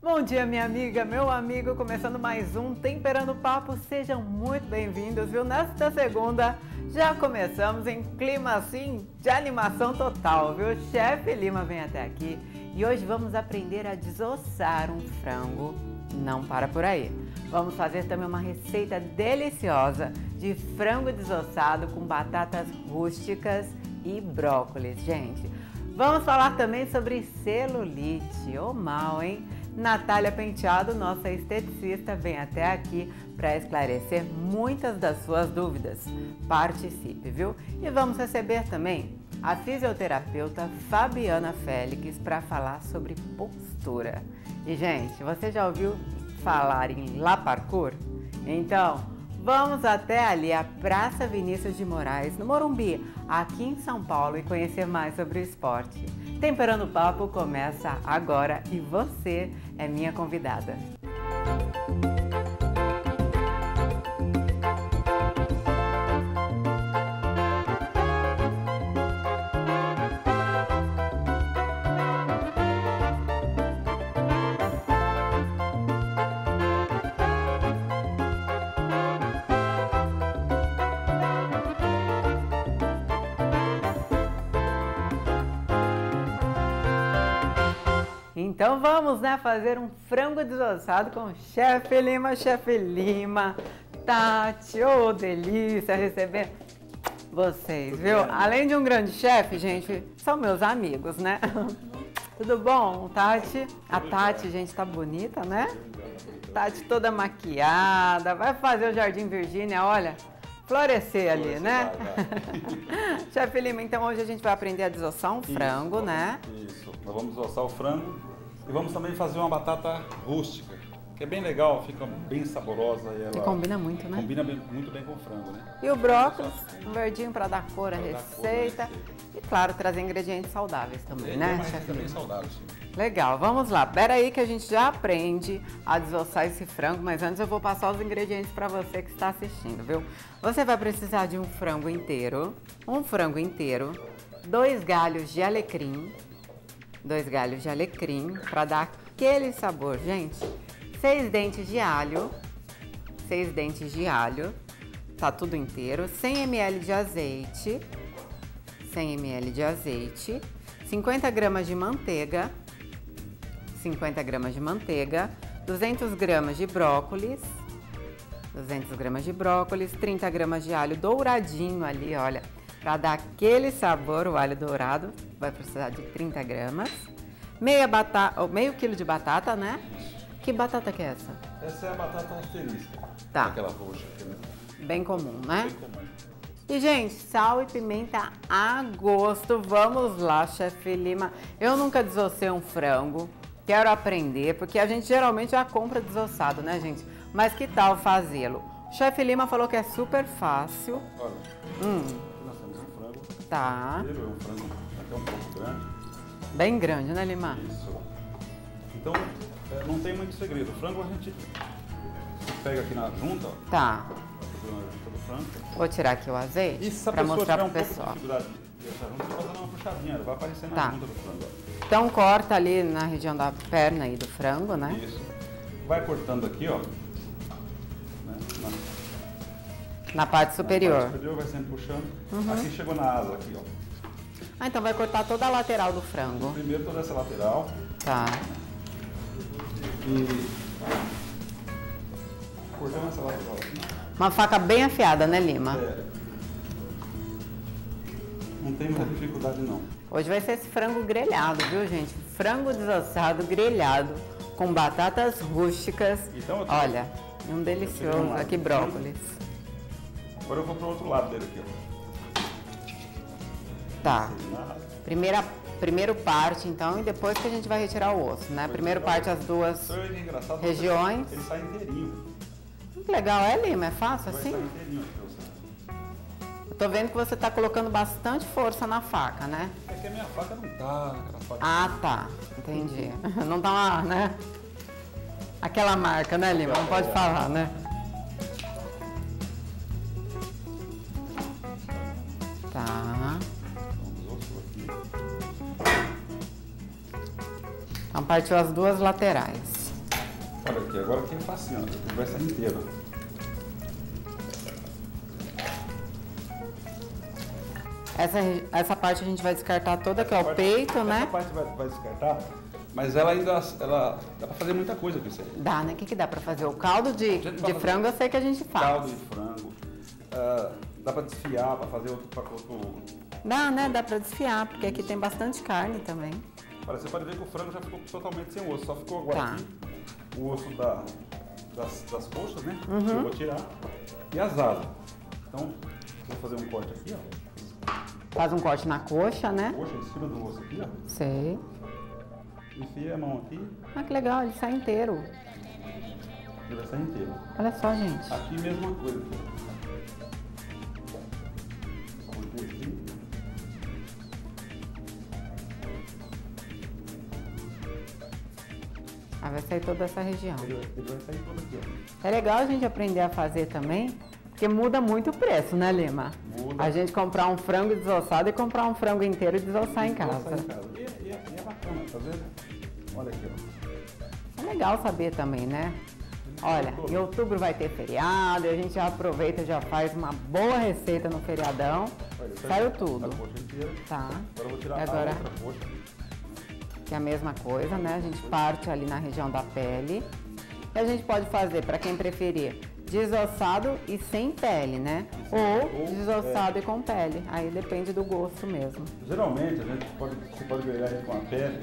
Bom dia, minha amiga, meu amigo, começando mais um Temperando Papo, sejam muito bem-vindos, viu? Nesta segunda já começamos em clima assim de animação total, viu? Chefe Lima vem até aqui e hoje vamos aprender a desossar um frango, não para por aí. Vamos fazer também uma receita deliciosa de frango desossado com batatas rústicas e brócolis, gente. Vamos falar também sobre celulite, ou mal, hein? Natália Penteado, nossa esteticista, vem até aqui para esclarecer muitas das suas dúvidas. Participe, viu? E vamos receber também a fisioterapeuta Fabiana Félix para falar sobre postura. E, gente, você já ouviu falar em La Parkour? Então, vamos até ali, a Praça Vinícius de Moraes, no Morumbi, aqui em São Paulo, e conhecer mais sobre o esporte. Temperando o Papo começa agora e você é minha convidada. Então vamos, né, fazer um frango desossado com o Chefe Lima, Tati, ô delícia receber vocês, viu? Além de um grande chefe, gente, são meus amigos, né? Tudo bom, Tati? A Tati, gente, tá bonita, né? Tati toda maquiada, vai fazer o Jardim Virgínia, olha, florescer ali, né? Chefe Lima, então hoje a gente vai aprender a desossar um frango, né? Isso, nós vamos desossar o frango. E vamos também fazer uma batata rústica, que é bem legal, fica bem saborosa. E ela combina muito, né? Combina muito bem com o frango, né? E o brócolis, um verdinho para dar cor à receita. E claro, trazer ingredientes saudáveis também, né? É uma receita bem saudável, sim. Legal, vamos lá. Pera aí que a gente já aprende a desossar esse frango, mas antes eu vou passar os ingredientes para você que está assistindo, viu? Você vai precisar de um frango inteiro, 2 galhos de alecrim, 2 galhos de alecrim, para dar aquele sabor, gente. 6 dentes de alho, tá tudo inteiro. 100 ml de azeite, 50 gramas de manteiga, 200 gramas de brócolis, 30 gramas de alho douradinho ali, olha. Para dar aquele sabor, o alho dourado, vai precisar de 30 gramas. Meio quilo de batata, né? Que batata que é essa? Essa é a batata asterisca. Tá. Aquela roxa aqui, né? Bem comum, né? Bem comum. E, gente, sal e pimenta a gosto. Vamos lá, Chefe Lima. Eu nunca desossei um frango. Quero aprender, porque a gente geralmente já compra desossado, né, gente? Mas que tal fazê-lo? O Chefe Lima falou que é super fácil. Olha, nós temos um frango. Tá. Primeiro é um frango até um pouco grande. Bem grande, né, Lima? Isso. Então, não tem muito segredo. O frango a gente pega aqui na junta, ó. Tá. Na junta do frango. Vou tirar aqui o azeite para mostrar pro pessoal. Se a pessoa tiver um pouco de dificuldade de deixar junto, você vai dar uma puxadinha, vai aparecendo Tá. na junta do frango, ó. Então corta ali na região da perna aí do frango, né? Isso. Vai cortando aqui, ó. Né? Na parte superior. Na parte superior vai sempre puxando. Aqui chegou na asa aqui, ó. Ah, então vai cortar toda a lateral do frango. Primeiro toda essa lateral. Tá. E cortando essa lateral aqui. Uma faca bem afiada, né, Lima? Não tem muita dificuldade, não. Hoje vai ser esse frango grelhado, viu, gente? Frango desossado, grelhado, com batatas rústicas. Então, olha, um delicioso. Aqui, brócolis. Agora eu vou pro outro lado dele aqui, ó. Tá. Primeiro parte, então, e depois que a gente vai retirar o osso, né? Primeiro parte as duas regiões. Ele sai inteirinho. Que legal, é, Lima? É fácil assim? Vai sair inteirinho aqui, você. Eu tô vendo que você tá colocando bastante força na faca, né? É que a minha faca não tá naquela faca. Ah, tá. Entendi. Não tá lá, né? Aquela marca, né, Lima? Não pode falar, né? Tá. Então partiu as duas laterais. Olha aqui, agora aqui é facinho, ele vai sair inteiro. Essa parte a gente vai descartar toda, que é o peito, né? Essa parte vai descartar, mas ela ainda dá pra fazer muita coisa com isso aí. Dá, né? O que dá pra fazer? O caldo de frango eu sei que a gente faz. Caldo de frango, dá pra desfiar, pra fazer outro... Dá, né? Dá pra desfiar, porque aqui tem bastante carne também. Olha, você pode ver que o frango já ficou totalmente sem osso, só ficou agora aqui o osso das coxas, né? Que eu vou tirar, e as asas. Então, vou fazer um corte aqui, ó. Faz um corte na coxa, né? Coxa, em cima do osso aqui, ó. Sei. Enfia a mão aqui. Ah, que legal, ele sai inteiro. Ele vai sair inteiro. Olha só, gente. Aqui mesma coisa. Aqui, ó. Cortei assim. Ah, vai sair toda essa região. Ele vai sair todo aqui, ó. É legal a gente aprender a fazer também, porque muda muito o preço, né, Lima? Muda. A gente comprar um frango desossado e comprar um frango inteiro e desossar em casa. E é bacana, tá vendo? Olha aqui, ó. É legal saber também, né? Olha, em outubro vai ter feriado, e a gente já aproveita e já faz uma boa receita no feriadão. Olha, Saiu tudo. A coxa inteira. Tá. Agora eu vou tirar Agora- a outra coxa. Que é a mesma coisa, né? A gente parte ali na região da pele. E a gente pode fazer, para quem preferir, desossado e sem pele, né? Ou desossado e com pele. Aí depende do gosto mesmo. Geralmente, você pode grelhar ele com a pele,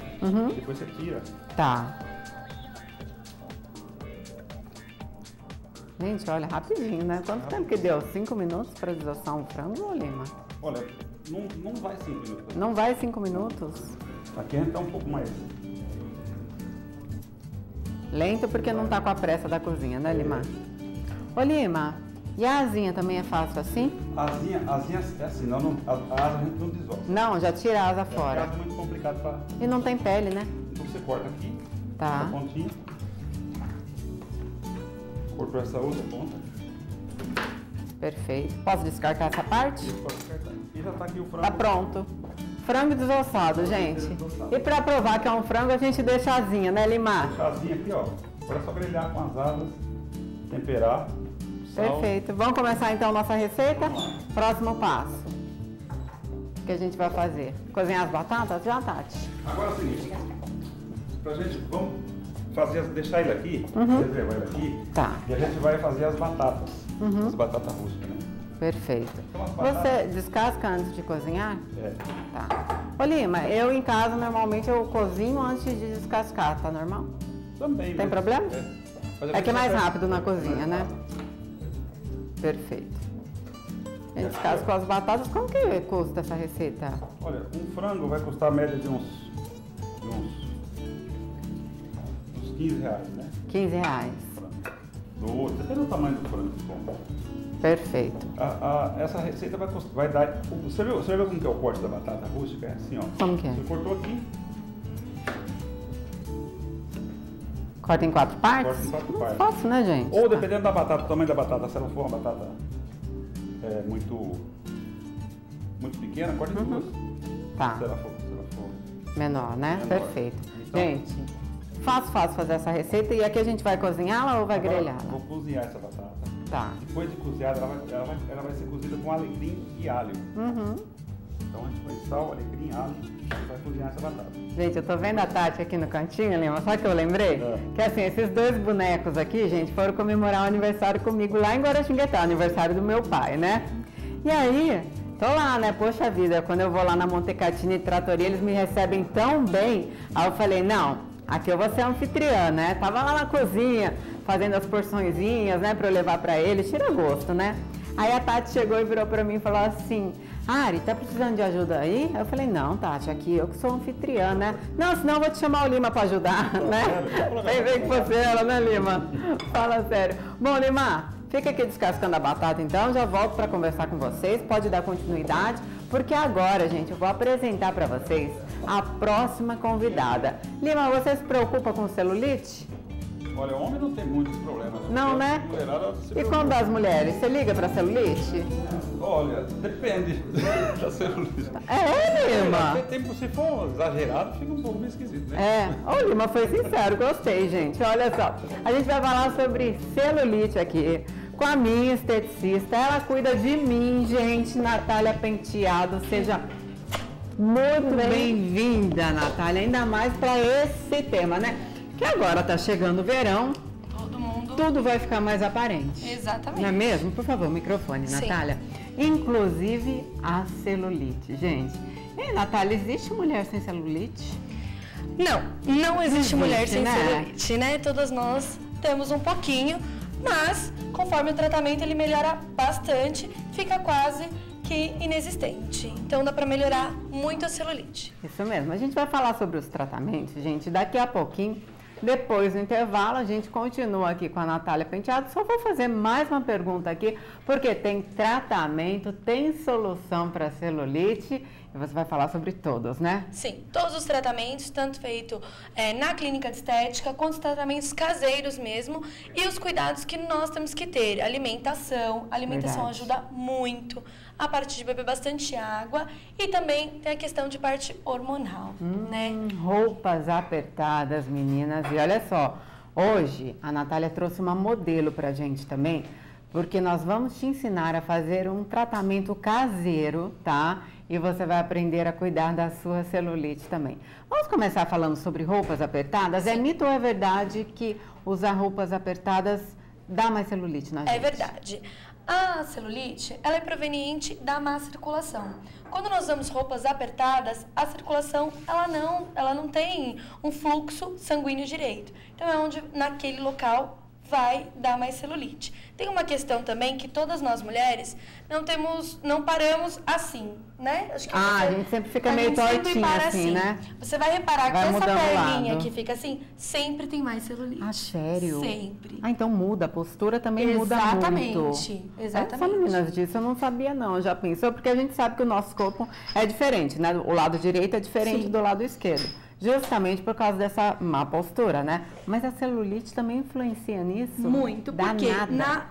depois você tira. Tá. Gente, olha, rapidinho, né? Quanto tempo que deu? 5 minutos para desossar um frango, Lima? Olha, não vai 5 minutos. Não vai 5 minutos? Aqui a gente tá um pouco mais. Lento porque não tá com a pressa da cozinha, né, Lima? Ô, Lima, e a asinha também é fácil assim? A asinha é assim, a asa a gente não desossa. Não, já tira a asa É fora. muito complicado pra. E não tem pele, né? Então você corta aqui, Tá. essa pontinha. Cortou essa outra ponta. Perfeito. Posso descartar essa parte? E pode descartar. E já tá aqui o frango. Tá pronto. Frango desossado, gente. E para provar que é um frango, a gente deixa a asinha, né, Lima? Deixa a asinha aqui, ó. Agora é só grelhar com as asas, temperar. Sal. Perfeito. Vamos começar então nossa receita? Próximo passo. O que a gente vai fazer? Cozinhar as batatas? Já, Tati? Agora é o seguinte, pra gente, vamos fazer, deixar ele aqui, reservar ele aqui, Tá. e a gente vai fazer as batatas, as batatas rústicas, né? Perfeito. Então, as batatas- Você descasca antes de cozinhar? É. Tá. Ô, Lima, eu em casa normalmente eu cozinho antes de descascar, tá normal? Também. Tem mas- problema? Mas É que é mais prefere- rápido na cozinha, né? Perfeito. A gente descasca as batatas. Como que custa essa receita? Olha, um frango vai custar a média de uns 15 reais, né? R$15. Frango. Do outro, depende do tamanho do frango que compra. Perfeito. Essa receita vai dar. Você viu como que é o corte da batata rústica? É assim, ó. Como que é? Você cortou aqui, Corta em 4 partes? corta em 4 Muito partes. fácil, né, gente? Ou dependendo da batata, do tamanho da batata, se ela for uma batata muito pequena, corta em duas. Tá. Se ela for. Menor, né? Menor. Perfeito. Então- Gente, fácil fazer essa receita. E aqui a gente vai cozinhá-la ou vai Agora, grelhá-la? Vou cozinhar essa batata. Tá. Depois de cozinhada, ela vai ser cozida com alecrim e alho. Uhum. Então a gente põe sal, alecrim, alho e vai cozinhar essa batata. Gente, eu tô vendo a Tati aqui no cantinho, Lima. Sabe o que eu lembrei? É. Que assim, esses dois bonecos aqui, gente, foram comemorar o aniversário comigo lá em Guaratinguetá, aniversário do meu pai, né? E aí, tô lá, né? Poxa vida, quando eu vou lá na Montecatini e Trattoria, eles me recebem tão bem. Aí eu falei, não, aqui eu vou ser anfitriã, né? Tava lá na cozinha, fazendo as porçõezinhas, né? Pra eu levar pra eles, tira gosto, né? Aí a Tati chegou e virou pra mim e falou assim, Ari, tá precisando de ajuda aí? Eu falei, não, Tati, aqui eu que sou anfitriã, né? Não, senão eu vou te chamar o Lima pra ajudar, né? Pensei que fosse ela, né, Lima? Fala sério. Bom, Lima, fica aqui descascando a batata então, já volto pra conversar com vocês, pode dar continuidade, porque agora, gente, eu vou apresentar pra vocês a próxima convidada. Lima, você se preocupa com celulite? Olha, homem não tem muitos problemas. Não, né? E quando as mulheres, você liga pra celulite? Olha, depende da celulite. Lima? Se for exagerado, fica um pouco meio esquisito, né? O Lima foi sincero, gostei, gente. Olha só, a gente vai falar sobre celulite aqui com a minha esteticista. Ela cuida de mim, gente, Natália Penteado. Seja muito bem-vinda, Natália, ainda mais para esse tema, né? Que agora tá chegando o verão. Tudo vai ficar mais aparente. Exatamente. Não é mesmo? Por favor, microfone, Natália. Inclusive a celulite, gente. E, Natália, existe mulher sem celulite? Não existe mulher sem celulite, né? Todas nós temos um pouquinho, mas conforme o tratamento ele melhora bastante, fica quase que inexistente. Então dá para melhorar muito a celulite. Isso mesmo. A gente vai falar sobre os tratamentos, gente, daqui a pouquinho. Depois do intervalo, a gente continua aqui com a Natália Penteado. Só vou fazer mais uma pergunta aqui, porque tem tratamento, tem solução para celulite e você vai falar sobre todos, né? Sim, todos os tratamentos, tanto feito na clínica de estética, quanto os tratamentos caseiros mesmo e os cuidados que nós temos que ter. Alimentação ajuda muito. A parte de beber bastante água e também tem a questão de parte hormonal, né? Roupas apertadas, meninas. E olha só, hoje a Natália trouxe uma modelo pra gente também, porque nós vamos te ensinar a fazer um tratamento caseiro, tá? E você vai aprender a cuidar da sua celulite também. Vamos começar falando sobre roupas apertadas? É mito ou é verdade que usar roupas apertadas dá mais celulite na gente? É verdade. A celulite, ela é proveniente da má circulação. Quando nós usamos roupas apertadas, a circulação, ela não tem um fluxo sanguíneo direito. Então, é onde, naquele local, vai dar mais celulite. Tem uma questão também que todas nós mulheres não paramos assim, né? Acho que a gente sempre fica meio tortinha assim, né? Você vai reparar que essa perninha que fica assim, sempre tem mais celulite. Ah, sério? Sempre. Então muda, a postura também muda muito. Exatamente. Essa meninas disso eu não sabia não, já pensou? Porque a gente sabe que o nosso corpo é diferente, né? O lado direito é diferente do lado esquerdo. Justamente por causa dessa má postura, né? Mas a celulite também influencia nisso? Muito, porque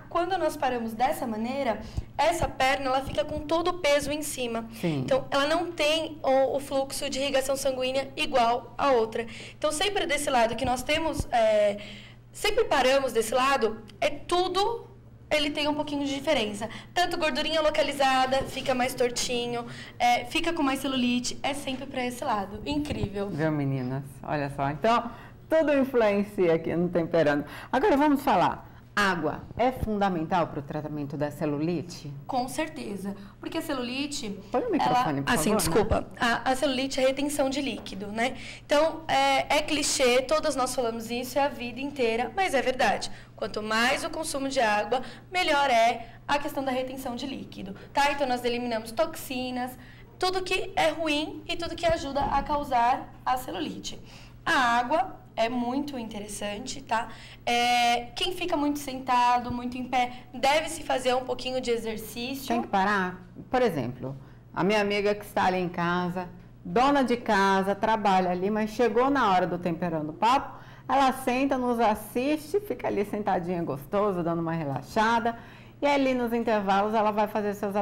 quando nós paramos dessa maneira, essa perna ela fica com todo o peso em cima. Sim. Então, ela não tem o fluxo de irrigação sanguínea igual a outra. Então, sempre desse lado que nós temos, sempre paramos desse lado, ele tem um pouquinho de diferença. Tanto gordurinha localizada, fica mais tortinho, fica com mais celulite, é sempre para esse lado. Incrível. Viu, meninas? Olha só. Então, tudo influencia aqui no Temperando. Agora vamos falar. Água é fundamental para o tratamento da celulite? Com certeza. Porque a celulite... Põe o microfone, por favor. Desculpa. Né? A celulite é a retenção de líquido, né? Então, é clichê, todas nós falamos isso a vida inteira, mas é verdade. Quanto mais o consumo de água, melhor é a questão da retenção de líquido, tá? Então, nós eliminamos toxinas, tudo que é ruim e tudo que ajuda a causar a celulite. A água é muito interessante, tá? Quem fica muito sentado, muito em pé, deve se fazer um pouquinho de exercício. Tem que parar. Por exemplo, a minha amiga que está ali em casa, dona de casa, trabalha ali, mas chegou na hora do Temperando Papo, ela senta, nos assiste, fica ali sentadinha gostosa, dando uma relaxada. E ali nos intervalos ela vai fazer seus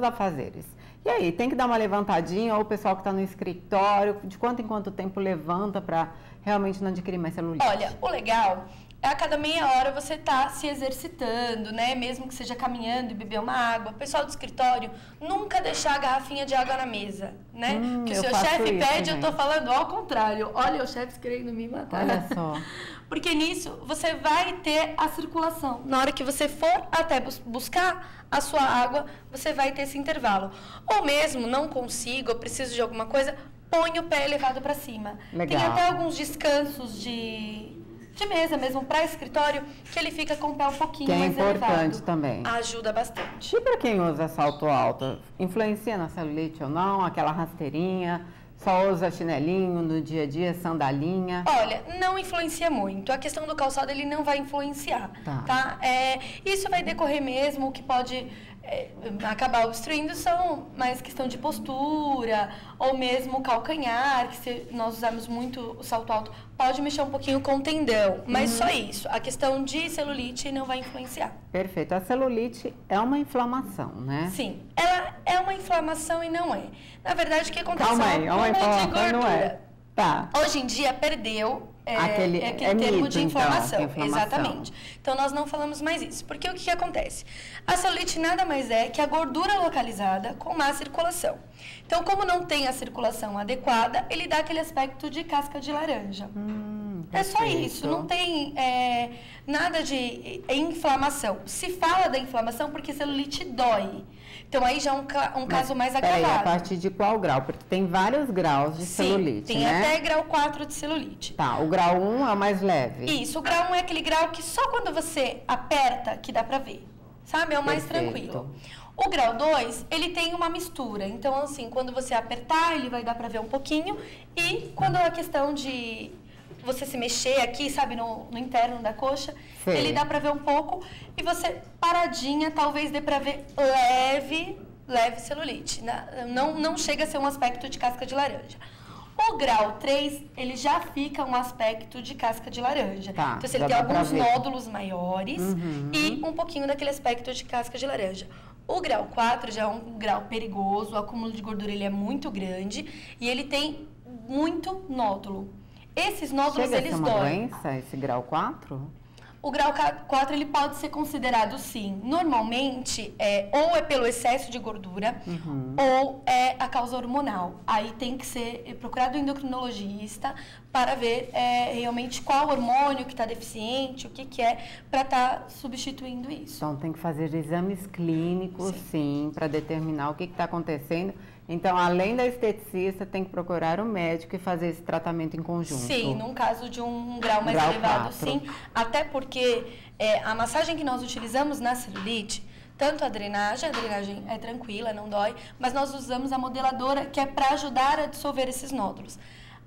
afazeres. E aí, tem que dar uma levantadinha, ou o pessoal que está no escritório, de quanto em quanto tempo levanta para realmente não adquirir mais celulite? Olha, o legal é a cada meia hora você tá se exercitando, né? Mesmo que seja caminhando e beber uma água. O pessoal do escritório, nunca deixar a garrafinha de água na mesa, né? Que o seu chefe pede, eu tô falando ao contrário. Olha, o chefe querendo me matar. Olha só. Porque nisso você vai ter a circulação. Na hora que você for até buscar a sua água, você vai ter esse intervalo. Ou mesmo, não consigo, eu preciso de alguma coisa, põe o pé elevado para cima. Legal. Tem até alguns descansos de mesa mesmo para escritório, que ele fica com o pé um pouquinho mais elevado. Que é importante também. Ajuda bastante. E para quem usa salto alto, influencia na celulite ou não? Aquela rasteirinha? Só usa chinelinho no dia a dia, sandalinha? Olha, não influencia muito. A questão do calçado, ele não vai influenciar, tá? Isso vai decorrer mesmo, o que pode acabar obstruindo são mais questão de postura, ou mesmo calcanhar, que se nós usarmos muito o salto alto, pode mexer um pouquinho com o tendão, mas só isso. A questão de celulite não vai influenciar. Perfeito. A celulite é uma inflamação, né? Sim, ela é uma inflamação e não é. Na verdade, o que acontece? Calma aí, é uma inflamação, não é? Tá. Hoje em dia perdeu aquele termo mito, de inflamação. então, Exatamente. Então nós não falamos mais isso. Porque o que acontece? A celulite nada mais é que a gordura localizada com má circulação. Então, como não tem a circulação adequada, ele dá aquele aspecto de casca de laranja. É só isso, não tem nada de inflamação. Se fala da inflamação porque celulite dói. Então, aí já é um caso mais agravado. A partir de qual grau? Porque tem vários graus de celulite, tem até grau 4 de celulite. Tá, o grau 1 é o mais leve. Isso, o grau 1 é aquele grau que só quando você aperta que dá pra ver, sabe? É o mais tranquilo. O grau 2, ele tem uma mistura. Então, assim, quando você apertar, ele vai dar pra ver um pouquinho. E quando a questão de você se mexer aqui, sabe, no interno da coxa, ele dá pra ver um pouco. E você, paradinha, talvez dê pra ver leve celulite. Não chega a ser um aspecto de casca de laranja. O grau 3, ele já fica um aspecto de casca de laranja. Tá, então, se ele tem alguns nódulos maiores e um pouquinho daquele aspecto de casca de laranja. O grau 4 já é um grau perigoso, o acúmulo de gordura ele é muito grande e ele tem muito nódulo. Esses nódulos, eles doem. Chega a ser uma doença, esse grau 4? O grau 4 ele pode ser considerado sim. Normalmente, ou é pelo excesso de gordura, ou é a causa hormonal. Aí tem que ser procurado um endocrinologista para ver realmente qual hormônio que está deficiente, o que é, para estar substituindo isso. Então tem que fazer exames clínicos, sim, para determinar o que está acontecendo. Então, além da esteticista, tem que procurar um médico e fazer esse tratamento em conjunto. Sim, num caso de um grau mais elevado, 4. Sim. Até porque a massagem que nós utilizamos na celulite, tanto a drenagem é tranquila, não dói, mas nós usamos a modeladora, que é para ajudar a dissolver esses nódulos.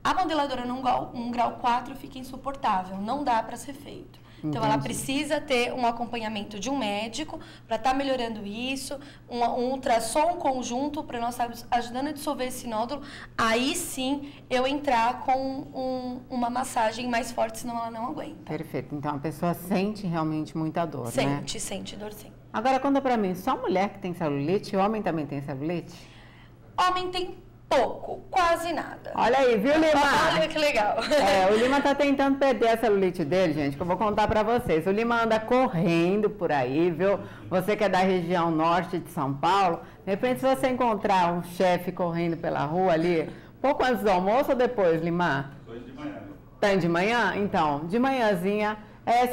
A modeladora num grau 4 fica insuportável, não dá para ser feito. Então, ela precisa ter um acompanhamento de um médico para estar melhorando isso, um ultrassom conjunto para nós estarmos ajudando a dissolver esse nódulo. Aí sim, eu entrar com uma massagem mais forte, senão ela não aguenta. Perfeito. Então, a pessoa sente realmente muita dor, né? Sente dor, sim. Agora, conta pra mim, só mulher que tem celulite? Homem também tem celulite? Homem tem pouco, quase nada. Olha aí, viu, Lima? Olha que legal. O Lima tá tentando perder a celulite dele, gente, que eu vou contar pra vocês. O Lima anda correndo por aí, viu? Você que é da região norte de São Paulo, de repente se você encontrar um chefe correndo pela rua ali, pouco antes do almoço ou depois, Lima? Tô de manhã. Tá de manhã? Então, de manhãzinha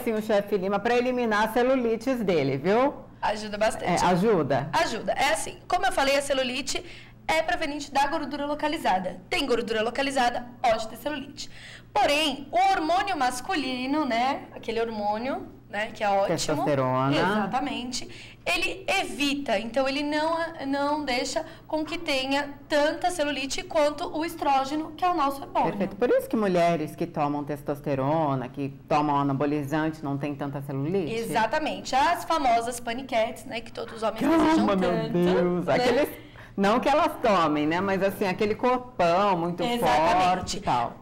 sim o chefe Lima pra eliminar as celulites dele, viu? Ajuda bastante. Ajuda? Ajuda. É assim, como eu falei, a celulite é proveniente da gordura localizada. Tem gordura localizada, pode ter celulite. Porém, o hormônio masculino, né, aquele hormônio, né, que é ótimo. Testosterona. Exatamente. Ele evita, então ele não deixa com que tenha tanta celulite quanto o estrógeno, que é o nosso hormônio. Perfeito. Por isso que mulheres que tomam testosterona, que tomam anabolizante, não tem tanta celulite? Exatamente. As famosas paniquetes, né, que todos os homens desejam tanto. Meu Deus, né? Não que elas tomem, né? Mas assim, aquele corpão muito forte e tal.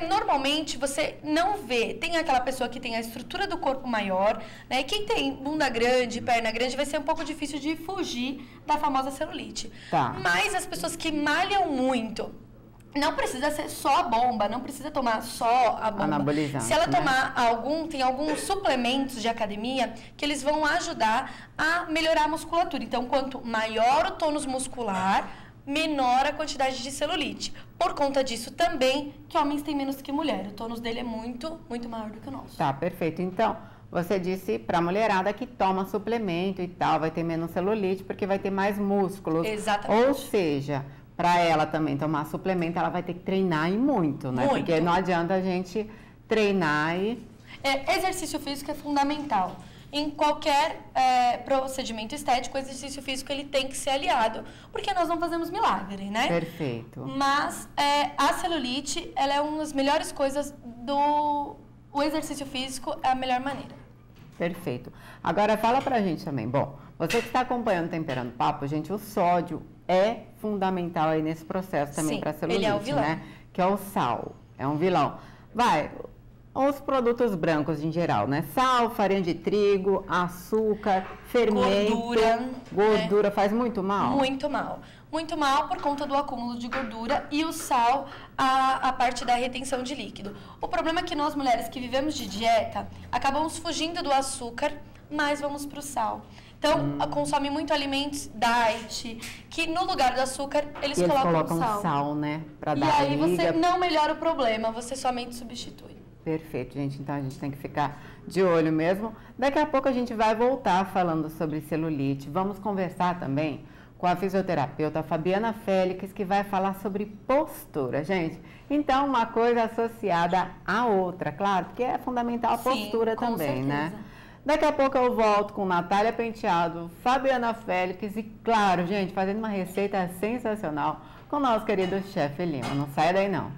Normalmente você não vê, tem aquela pessoa que tem a estrutura do corpo maior, né? Quem tem bunda grande, perna grande, vai ser um pouco difícil de fugir da famosa celulite. Tá. Mas as pessoas que malham muito, não precisa ser só a bomba, não precisa tomar só a bomba. Anabolizante, se ela tomar tem alguns suplementos de academia que eles vão ajudar a melhorar a musculatura. Então, quanto maior o tônus muscular, menor a quantidade de celulite. Por conta disso também, que homens têm menos que mulher. O tônus dele é muito, muito maior do que o nosso. Tá, perfeito. Então, você disse pra mulherada que toma suplemento e tal, vai ter menos celulite porque vai ter mais músculos. Exatamente. Ou seja, para ela também tomar suplemento, ela vai ter que treinar e muito, né? Muito. Porque não adianta a gente treinar e... Exercício físico é fundamental. Em qualquer procedimento estético, o exercício físico ele tem que ser aliado, porque nós não fazemos milagre, né? Perfeito. Mas a celulite, ela é uma das melhores coisas o exercício físico é a melhor maneira. Perfeito. Agora fala pra gente também, bom, você que está acompanhando Temperando Papo, gente, o sódio é fundamental aí nesse processo também para celulite, ele é o vilão, né? Que é o sal, é um vilão. Os produtos brancos em geral, né? Sal, farinha de trigo, açúcar, fermento, gordura, faz muito mal? Muito mal. Muito mal por conta do acúmulo de gordura e o sal, a parte da retenção de líquido. O problema é que nós, mulheres que vivemos de dieta, acabamos fugindo do açúcar, mas vamos para o sal. Então, consome muito alimentos diet, que no lugar do açúcar, eles colocam sal, né? Pra e dar aí liga. Você não melhora o problema, você somente substitui. Perfeito, gente. Então, a gente tem que ficar de olho mesmo. Daqui a pouco a gente vai voltar falando sobre celulite. Vamos conversar também com a fisioterapeuta Fabiana Félix, que vai falar sobre postura, gente. Então, uma coisa associada à outra, claro, porque é fundamental a postura também, né? Daqui a pouco eu volto com Natália Penteado, Fabiana Félix e, claro, gente, fazendo uma receita sensacional com o nosso querido chefe Lima. Não sai daí, não.